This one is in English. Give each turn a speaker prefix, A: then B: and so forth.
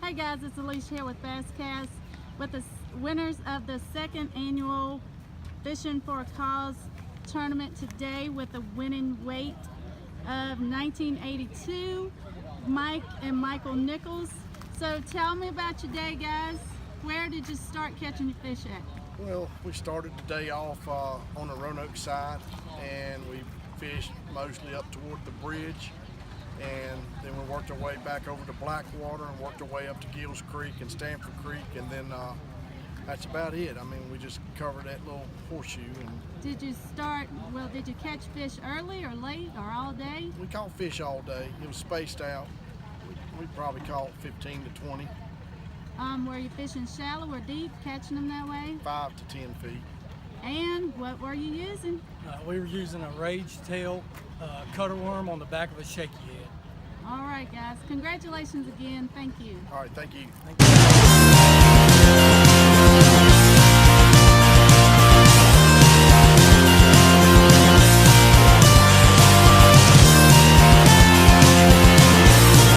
A: Hey guys, it's Alicia here with Basscast with the winners of the second annual Fishing for a Cause tournament today with a winning weight of 1982, Mike and Michael Nichols. So tell me about your day, guys. Where did you start catching your fish at?
B: Well, we started the day off on the Roanoke side, and we fished mostly up toward the bridge, and then we worked our way back over to Blackwater and worked our way up to Gills Creek and Stanford Creek, and then that's about it. I mean, we just covered that little horseshoe. And
A: did you catch fish early or late or all day?
B: we caught fish all day. It was spaced out. We probably caught 15 to 20.
A: Were you fishing shallow or deep, catching them that way?
B: 5 to 10 feet.
A: And what were you using?
C: We were using a rage tail cutter worm on the back of a shaky head.
A: All right, guys. Congratulations again. Thank you.
B: All right, thank you.
C: Thank you.